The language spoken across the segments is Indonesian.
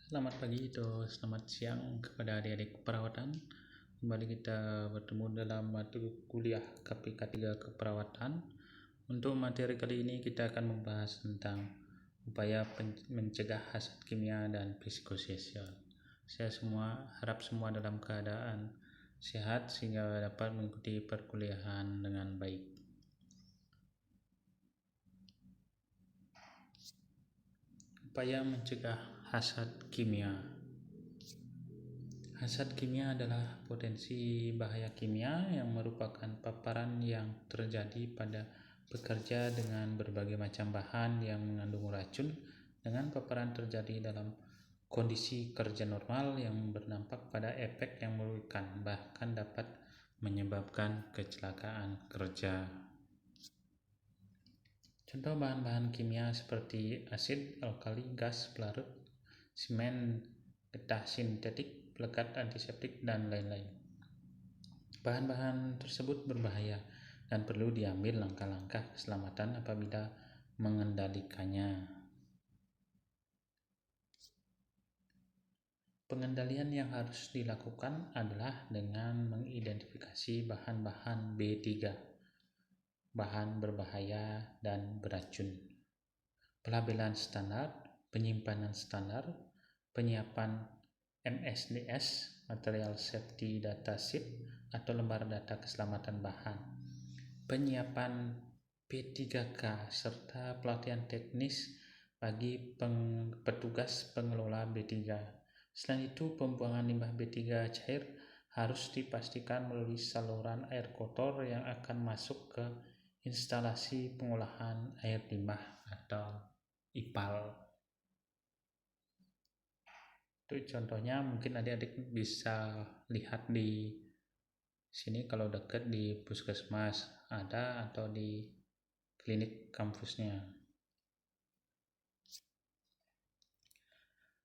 Selamat pagi atau selamat siang kepada adik-adik keperawatan. Kembali kita bertemu dalam mata kuliah KPK 3 Keperawatan. Untuk materi kali ini kita akan membahas tentang upaya mencegah hasad kimia dan psikososial. Saya harap semua dalam keadaan sehat sehingga dapat mengikuti perkuliahan dengan baik. Upaya mencegah hasad kimia. Hasad kimia adalah potensi bahaya kimia yang merupakan paparan yang terjadi pada pekerja dengan berbagai macam bahan yang mengandung racun dengan paparan terjadi dalam kondisi kerja normal yang berdampak pada efek yang merugikan, bahkan dapat menyebabkan kecelakaan kerja. Contoh bahan-bahan kimia seperti asid, alkali, gas, pelarut, semen, getah sintetik, pelekat antiseptik, dan lain-lain. Bahan-bahan tersebut berbahaya dan perlu diambil langkah-langkah keselamatan apabila mengendalikannya. Pengendalian yang harus dilakukan adalah dengan mengidentifikasi bahan-bahan B3, bahan berbahaya dan beracun, pelabelan standar, penyimpanan standar, penyiapan MSDS (Material Safety Data Sheet) atau lembar data keselamatan bahan, penyiapan P3K serta pelatihan teknis bagi petugas pengelola B3. Selain itu, pembuangan limbah B3 cair harus dipastikan melalui saluran air kotor yang akan masuk ke instalasi pengolahan air limbah atau IPAL. Itu contohnya, mungkin adik-adik bisa lihat di sini kalau dekat di puskesmas ada atau di klinik kampusnya.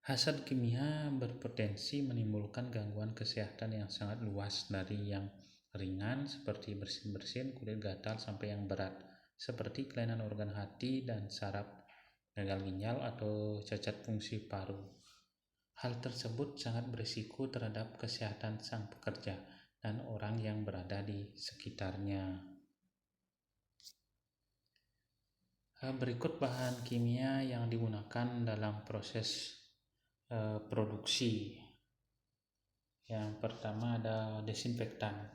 Hasad kimia berpotensi menimbulkan gangguan kesehatan yang sangat luas, dari yang ringan seperti bersin-bersin, kulit gatal, sampai yang berat seperti kelainan organ hati dan saraf, gagal ginjal atau cacat fungsi paru. Hal tersebut sangat berisiko terhadap kesehatan sang pekerja dan orang yang berada di sekitarnya. Berikut bahan kimia yang digunakan dalam proses produksi. Yang pertama ada desinfektan,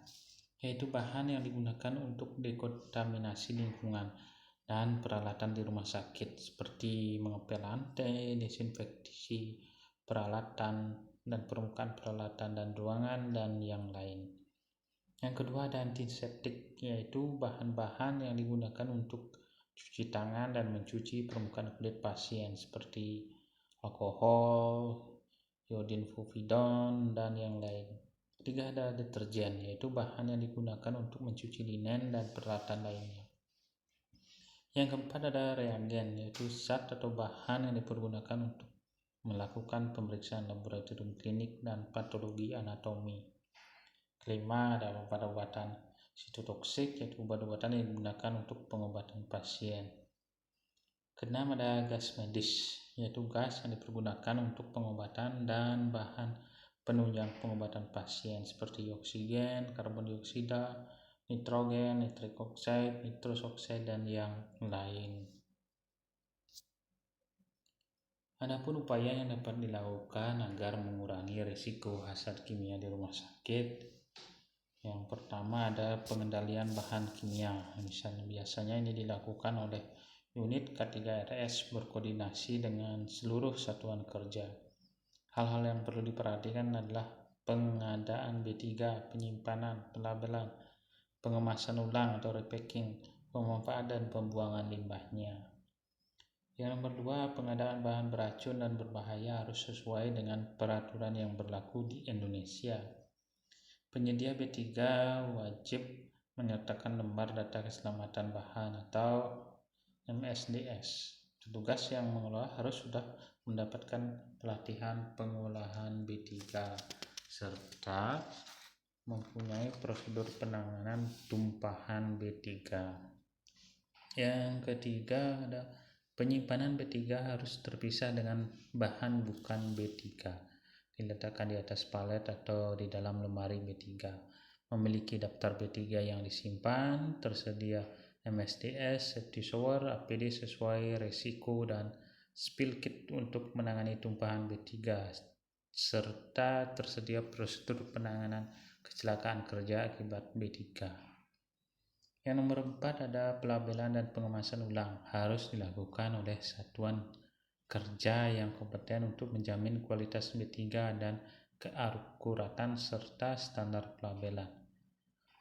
yaitu bahan yang digunakan untuk dekontaminasi lingkungan dan peralatan di rumah sakit seperti mengepel lantai, desinfeksi peralatan dan permukaan peralatan dan ruangan, dan yang lain. Yang kedua ada antiseptik, yaitu bahan-bahan yang digunakan untuk cuci tangan dan mencuci permukaan kulit pasien seperti alkohol, iodin fulvidon, dan yang lain. Ketiga ada deterjen, yaitu bahan yang digunakan untuk mencuci linen dan peralatan lainnya. Yang keempat ada reagen, yaitu zat atau bahan yang dipergunakan untuk melakukan pemeriksaan laboratorium klinik dan patologi anatomi. Kelima ada obat-obatan sitotoksik, yaitu obat-obatan yang digunakan untuk pengobatan pasien. Keenam ada gas medis, yaitu gas yang dipergunakan untuk pengobatan dan bahan penunjang pengobatan pasien seperti oksigen, karbon dioksida, nitrogen, nitric oxide, nitrous oxide, dan yang lain. Adapun upaya yang dapat dilakukan agar mengurangi risiko hasad kimia di rumah sakit. Yang pertama ada pengendalian bahan kimia. Biasanya ini dilakukan oleh unit K3RS berkoordinasi dengan seluruh satuan kerja. Hal-hal yang perlu diperhatikan adalah pengadaan B3, penyimpanan, pelabelan, pengemasan ulang atau repacking, pemanfaatan dan pembuangan limbahnya. Yang nomor 2, pengadaan bahan beracun dan berbahaya harus sesuai dengan peraturan yang berlaku di Indonesia. Penyedia B3 wajib menyertakan lembar data keselamatan bahan atau MSDS. Petugas yang mengelola harus sudah mendapatkan pelatihan pengolahan B3 serta mempunyai prosedur penanganan tumpahan B3. Yang ketiga ada Penyimpanan B3 harus terpisah dengan bahan bukan B3, diletakkan di atas palet atau di dalam lemari B3. Memiliki daftar B3 yang disimpan, tersedia MSDS, safety shower, APD sesuai resiko, dan spill kit untuk menangani tumpahan B3, serta tersedia prosedur penanganan kecelakaan kerja akibat B3. Yang nomor 4 ada pelabelan dan pengemasan ulang, harus dilakukan oleh satuan kerja yang kompeten untuk menjamin kualitas B3 dan keakuratan serta standar pelabelan.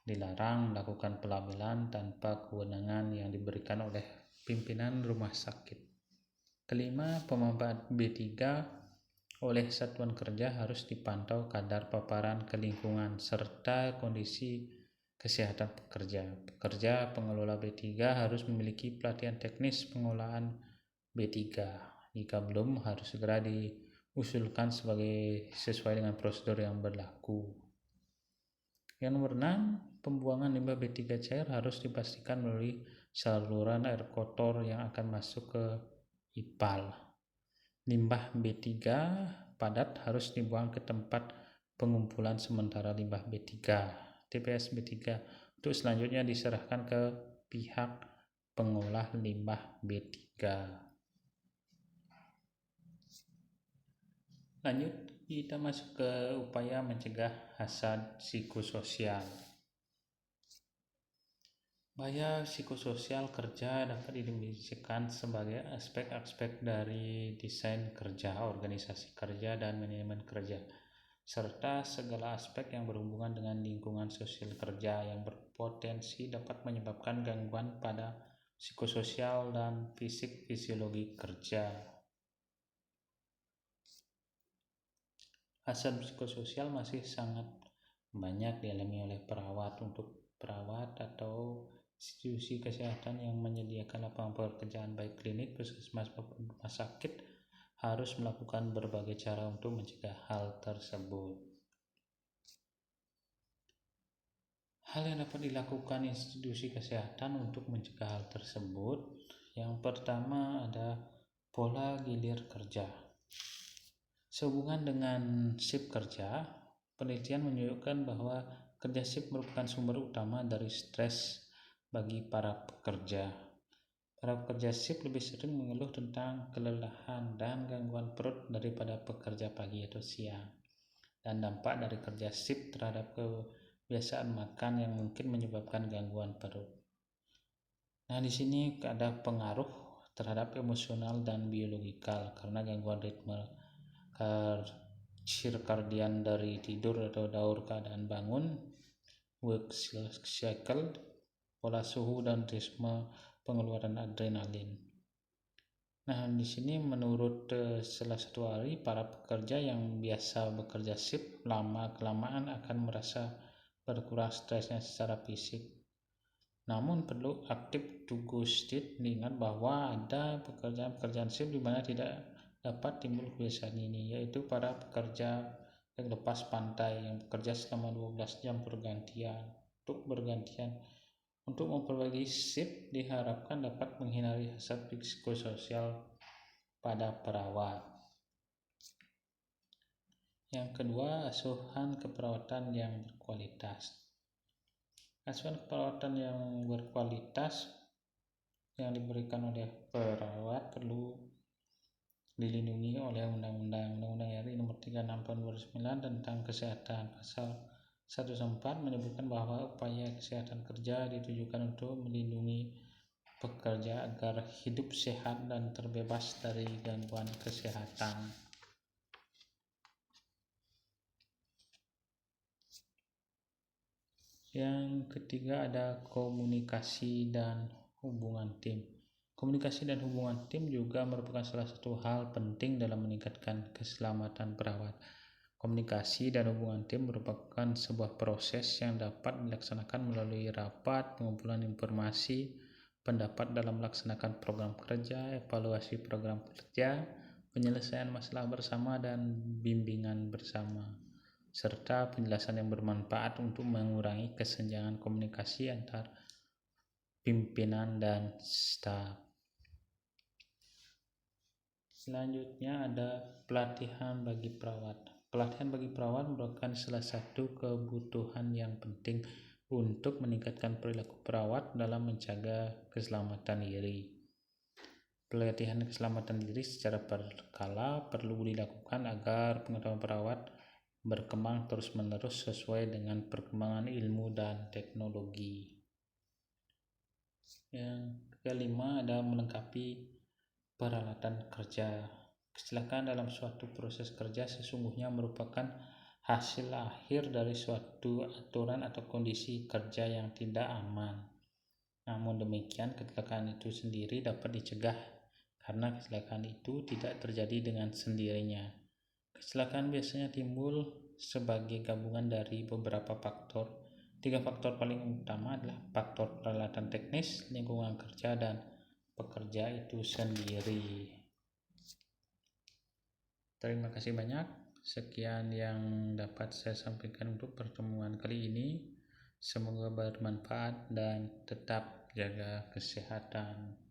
Dilarang melakukan pelabelan tanpa kewenangan yang diberikan oleh pimpinan rumah sakit. Kelima, pemanfaat B3 oleh satuan kerja harus dipantau kadar paparan ke lingkungan serta kondisi kesehatan pekerja. Pekerja pengelola B3 harus memiliki pelatihan teknis pengolahan B3. Jika belum, harus segera diusulkan sesuai dengan prosedur yang berlaku. Yang nomor 6, pembuangan limbah B3 cair harus dipastikan melalui saluran air kotor yang akan masuk ke IPAL. Limbah B3 padat harus dibuang ke tempat pengumpulan sementara limbah B3, TPS B3, untuk selanjutnya diserahkan ke pihak pengolah limbah B3. Lanjut, kita masuk ke upaya mencegah hasad psikososial. Bahaya psikososial kerja dapat didefinisikan sebagai aspek-aspek dari desain kerja, organisasi kerja, dan manajemen kerja, serta segala aspek yang berhubungan dengan lingkungan sosial kerja yang berpotensi dapat menyebabkan gangguan pada psikososial dan fisiologi kerja. Hasad psikososial masih sangat banyak dialami oleh perawat atau institusi kesehatan yang menyediakan lapangan pekerjaan baik klinik, puskesmas maupun rumah sakit harus melakukan berbagai cara untuk mencegah hal tersebut. Hal yang dapat dilakukan institusi kesehatan untuk mencegah hal tersebut, yang pertama ada pola gilir kerja. Sehubungan dengan shift kerja, penelitian menunjukkan bahwa kerja shift merupakan sumber utama dari stres bagi para pekerja. Para pekerja shift lebih sering mengeluh tentang kelelahan dan gangguan perut daripada pekerja pagi atau siang. Dan dampak dari kerja shift terhadap kebiasaan makan yang mungkin menyebabkan gangguan perut. Nah, di sini ada pengaruh terhadap emosional dan biologikal karena gangguan ritme circadian dari tidur atau daur keadaan bangun, work cycle, pola suhu, dan ritme pengeluaran adrenalin. Nah, di sini menurut salah satu ahli, para pekerja yang biasa bekerja shift lama-kelamaan akan merasa berkurang stresnya secara fisik. Namun perlu active to go state. Diingat bahwa ada pekerjaan shift di mana tidak dapat timbul kebiasaan ini, yaitu para pekerja yang lepas pantai yang bekerja selama 12 jam bergantian. Untuk memperbaiki shift diharapkan dapat menghindari hasad psikososial pada perawat. Yang kedua, asuhan keperawatan yang berkualitas. Asuhan keperawatan yang berkualitas yang diberikan oleh perawat perlu dilindungi oleh Undang-Undang RI Nomor 36 Tahun 2009 tentang Kesehatan. Pasal 114 menyebutkan bahwa upaya kesehatan kerja ditujukan untuk melindungi pekerja agar hidup sehat dan terbebas dari gangguan kesehatan. Yang ketiga ada komunikasi dan hubungan tim. Komunikasi dan hubungan tim juga merupakan salah satu hal penting dalam meningkatkan keselamatan perawat. Komunikasi dan hubungan tim merupakan sebuah proses yang dapat dilaksanakan melalui rapat, pengumpulan informasi, pendapat dalam melaksanakan program kerja, evaluasi program kerja, penyelesaian masalah bersama, dan bimbingan bersama, serta penjelasan yang bermanfaat untuk mengurangi kesenjangan komunikasi antar pimpinan dan staf. Selanjutnya ada pelatihan bagi perawat. Pelatihan bagi perawat merupakan salah satu kebutuhan yang penting untuk meningkatkan perilaku perawat dalam menjaga keselamatan diri. Pelatihan keselamatan diri secara berkala perlu dilakukan agar pengetahuan perawat berkembang terus-menerus sesuai dengan perkembangan ilmu dan teknologi. Yang kelima ada melengkapi peralatan kerja. Kecelakaan dalam suatu proses kerja sesungguhnya merupakan hasil akhir dari suatu aturan atau kondisi kerja yang tidak aman. Namun demikian, kecelakaan itu sendiri dapat dicegah karena kecelakaan itu tidak terjadi dengan sendirinya. Kecelakaan biasanya timbul sebagai gabungan dari beberapa faktor. 3 faktor paling utama adalah faktor peralatan teknis, lingkungan kerja, dan pekerja itu sendiri. Terima kasih banyak. Sekian yang dapat saya sampaikan untuk pertemuan kali ini. Semoga bermanfaat dan tetap jaga kesehatan.